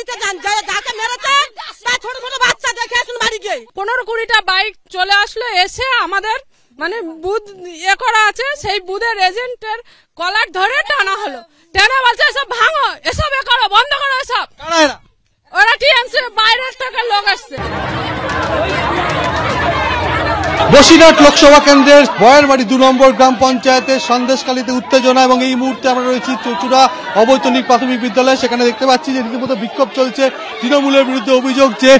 বাড়িতে যান, যাকে মেরেছে তার ছোট ছোট বাচ্চা দেখে আসুন বাড়ি গিয়ে। 15-20টা বাইক চলে আসলো, এসে আমাদের মানে বুথ করা আছে, সেই বুথের এজেন্টের কলার ধরে টানা হলো। টেনে বলছে এসব ভাঙো, এসব করো, বন্ধ করো এসব। ওরা টিএমসি বাইরের থেকে লোক আসছে। বসিরহাট লোকসভা কেন্দ্রের বয়ারবাড়ি 2 নম্বর গ্রাম পঞ্চায়েতের সন্দেশখালীতে উত্তেজনা, এবং এই মুহূর্তে আমরা রয়েছি চুচুড়া অবৈতনিক প্রাথমিক বিদ্যালয়। সেখানে দেখতে পাচ্ছি যে রীতিমতো বিক্ষোভ চলছে। তৃণমূলের বিরুদ্ধে অভিযোগ যে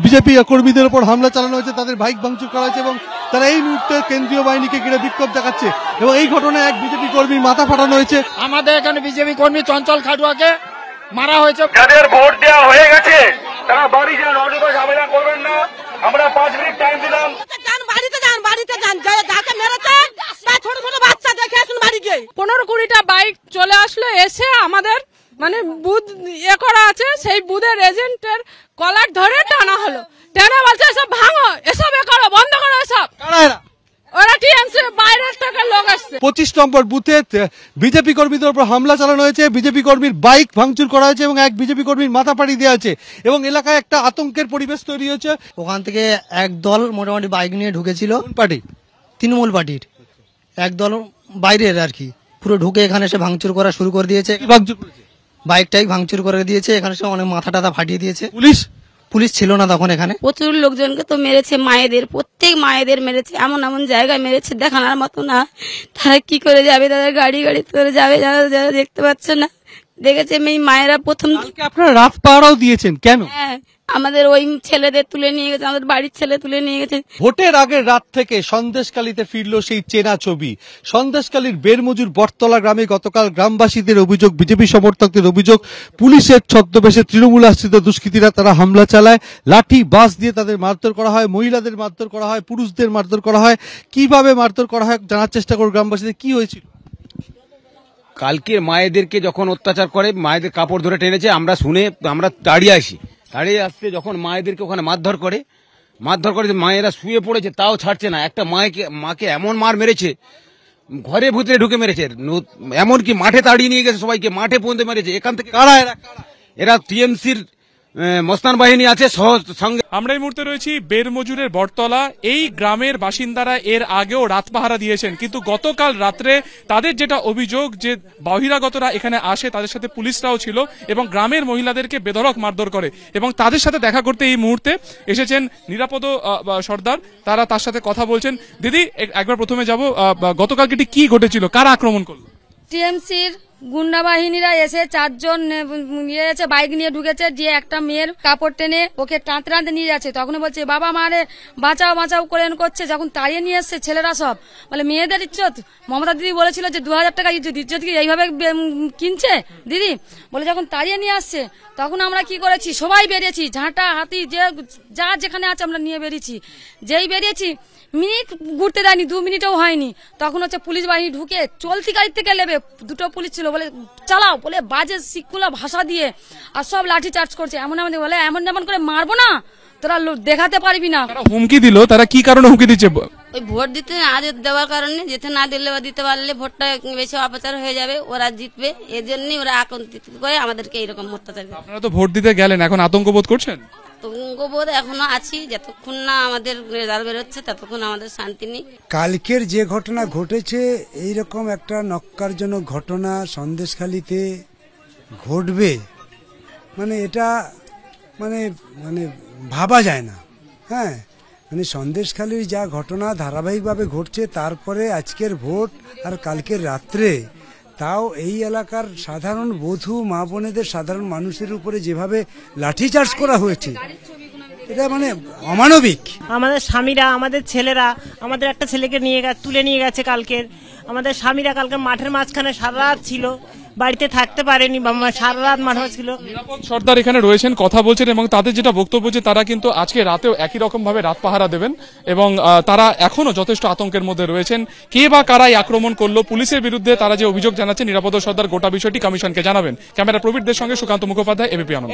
বিজেপি কর্মীদের উপর হামলা চালানো হয়েছে, তাদের বাইক ভাঙচুর করা হয়েছে, এবং তারা এই মুহূর্তে কেন্দ্রীয় বাহিনীকে ঘিরে বিক্ষোভ দেখাচ্ছে। এবং এই ঘটনায় এক বিজেপি কর্মীর মাথা ফাটানো হয়েছে। আমাদের এখানে বিজেপি কর্মী চঞ্চল খাটুয়াকে মারা হয়েছে। যাদের ভোট দেওয়া হয়ে গেছে তারা বাড়ি যান, অযথা ঝামেলা করবেন না। আমরা 5 মিনিট টাইম দিলাম। বাড়িতে যান, যাকে মেরেছে তার ছোট ছোট বাচ্চা দেখে আসুন বাড়ি গিয়ে। 15-20টা বাইক চলে আসলো, এসে আমাদের মানে বুথ করা আছে, সেই বুথের এজেন্টের কলার ধরে টানা হলো। টেনে বলছে এসব ভাঙো, এসব করো, বন্ধ করো এসব। ওরা টিএমসি বাইরের থেকে লোক আসছে। 25 নম্বর বুথে বিজেপি কর্মীদের উপর হামলা চালানো হয়েছে, বিজেপি কর্মীর বাইক ভাঙচুর করা হয়েছে, এবং এক বিজেপি কর্মীর মাথা ফাটিয়ে দেওয়া হয়েছে, এবং এলাকায় একটা আতঙ্কের পরিবেশ তৈরি হয়েছে। ওখান থেকে এক দল মোটামুটি বাইক নিয়ে ঢুকেছিল। পার্টি তৃণমূল পার্টির এক দল বাইরের আর কি, পুরো ঢুকে এখানে এসে ভাঙচুর করা শুরু করে দিয়েছে। বাইকটাই ভাঙচুর করে দিয়েছে, এখানে সে অনেক মাথা টাথা ফাটিয়ে দিয়েছে। পুলিশ ছিল না তখন এখানে। প্রচুর লোকজনকে তো মেরেছে, মায়েদের, প্রত্যেক মায়েদের মেরেছে, এমন এমন জায়গায় মেরেছে দেখানোর মতো না। তারা কি করে যাবে, তাদের গাড়ি করে যাবে, যারা দেখতে পাচ্ছে না। দেখেছে মেয়ে মায়েরা প্রথম। আপনারা রাত পাহারাও দিয়েছেন কেন? হ্যাঁ, আমাদের ওই ছেলেদের তুলে নিয়ে গেছে, আমাদের বাড়ির ছেলে তুলে নিয়ে গেছে। ভোটের আগের রাত থেকে সন্দেশখালীতে ফিরল সেই চেনা ছবি। সন্দেশখালীর বেরমজুর বটতলা গ্রামে গতকাল গ্রামবাসীদের অভিযোগ, বিজেপি সমর্থকদের অভিযোগ, পুলিশের ছদ্মবেশে তৃণমূল আশ্রিত দুষ্কৃতীরা তারা হামলা চালায়, লাঠি বাস দিয়ে তাদের মারধর করা হয়, মহিলাদের মারধর করা হয়, পুরুষদের মারধর করা হয়। কিভাবে মারধর করা হয় জানার চেষ্টা করব গ্রামবাসীদের। কি হয়েছিল কালকে? মায়েদেরকে যখন অত্যাচার করে, মায়েদের কাপড় ধরে টেনেছে, আমরা শুনে আমরা দাঁড়িয়ে আসতে যখন মায়েদেরকে ওখানে মারধর করে, মায়েরা শুয়ে পড়েছে, তাও ছাড়ছে না। একটা মাকে এমন মার মেরেছে, ঘরে ভিতরে ঢুকে মেরেছে, এমনকি মাঠে তাড়িয়ে নিয়ে গেছে, সবাইকে মাঠে পর্যন্ত মেরেছে। এখান থেকে এরা টিএমসির মস্তান বাহিনী আছে সঙ্গে। আমরা এই মুহূর্তে রয়েছি বেরমজুরের বটতলা। এই গ্রামের বাসিন্দারা এর আগেও রাত পাহারা দিয়েছেন, কিন্তু গতকাল রাত্রে তাদের যেটা অভিযোগ যে বহিরাগতরা এখানে আসে, তাদের সাথে পুলিশরাও ছিল, এবং গ্রামের মহিলাদেরকে বেধড়ক মারধর করে। এবং তাদের সাথে দেখা করতে এই মুহূর্তে এসেছেন নিরাপদ সর্দার, তার সাথে কথা বলছেন। দিদি, একবার প্রথমে যাব, গতকালকে কি ঘটেছিল, কারা আক্রমণ করলো? টিএমসির গুন্ডা বাহিনীরা এসে 4 জন বাইক নিয়ে ঢুকেছে, যে একটা মেয়ের কাপড় টেনে ওকে টাঁতে নিয়ে যাচ্ছে। তখন বলছে বাবা মারে বাঁচাও বাঁচাও করে করছে। যখন তাড়িয়ে নিয়ে এসছে ছেলেরা সব বলে মেয়েদের ইজ্জত। মমতা দিদি বলেছিল যে 2000 টাকা ইজ্জত কি এইভাবে কিনছে দিদি বলে। যখন তাড়িয়ে নিয়ে আসছে তখন আমরা কি করেছি, সবাই বেরিয়েছি, ঝাঁটা হাতি যা যেখানে আছে আমরা নিয়ে বেরিয়েছি। যেই বেরিয়েছি মিনিট ঘুরতে দেয়নি, 2 মিনিটও হয়নি, তখন হচ্ছে পুলিশ বাহিনী ঢুকে চলতি গাড়ি থেকে নেবে, 2টো পুলিশ ছিল, বলে চালাও, বলে বাজে শিক্ষুলা ভাষা দিয়ে আর সব লাঠি চার্জ করছে। এমন আমাদের বলে এমন করে মারবো না, তোরা দেখাতে পারবি না। হুমকি দিল, তারা কি কারণে হুমকি দিচ্ছে? ওই ভোট দিতে না দেওয়ার কারণে, যেতে না দিলে বা দিতে পারলে ভোটটা বেশি অপচার হয়ে যাবে, ওরা জিতবে, এই জন্যই ওরা আতঙ্কিত করে আমাদেরকে এইরকম অত্যাচার। আপনারা তো ভোট দিতে গেলেন, এখন আতঙ্ক বোধ করছেন? আতঙ্কবোধ এখনো আছি, যতক্ষণ না আমাদের রেজাল্ট বেরোচ্ছে ততক্ষণ আমাদের শান্তি নেই। কালকের যে ঘটনা ঘটেছে, এইরকম একটা নক্কারজনক ঘটনা সন্দেশখালীতে ঘটবে মানে এটা মানে মানে ভাবা যায় না। হ্যাঁ, মানে সন্দেশখালীর যা ঘটনা ধারাবাহিকভাবে ঘটছে, তারপরে আজকের ভোট আর কালকের রাত্রে, তাও এই এলাকার সাধারণ বধূ মা বোনেদের, সাধারণ মানুষের উপরে যেভাবে লাঠিচার্জ করা হয়েছে, এটা মানে অমানবিক। আমাদের স্বামীরা, আমাদের ছেলেরা, আমাদের একটা ছেলেকে তুলে নিয়ে গেছে কালকের। আমাদের স্বামীরা কালকে মাঠের মাঝখানে সারা রাত ছিল, বাড়িতে থাকতে পারেনি, সারা রাত মাঠে ছিল। নিরাপদ সর্দার এখানে রয়েছেন, কথা বলছেন, এবং তাদের যেটা বক্তব্য যে তারা কিন্তু আজকে রাতেও একই রকম ভাবে রাত পাহারা দেবেন, এবং তারা এখনো যথেষ্ট আতঙ্কের মধ্যে রয়েছেন। কে বা কারাই আক্রমণ করলো, পুলিশের বিরুদ্ধে তারা যে অভিযোগ জানাচ্ছে, নিরাপদ সর্দার গোটা বিষয়টি কমিশনকে জানাবেন। ক্যামেরা প্রবীরদের সঙ্গে সুকান্ত মুখোপাধ্যায়, এবিপি আনন্দ।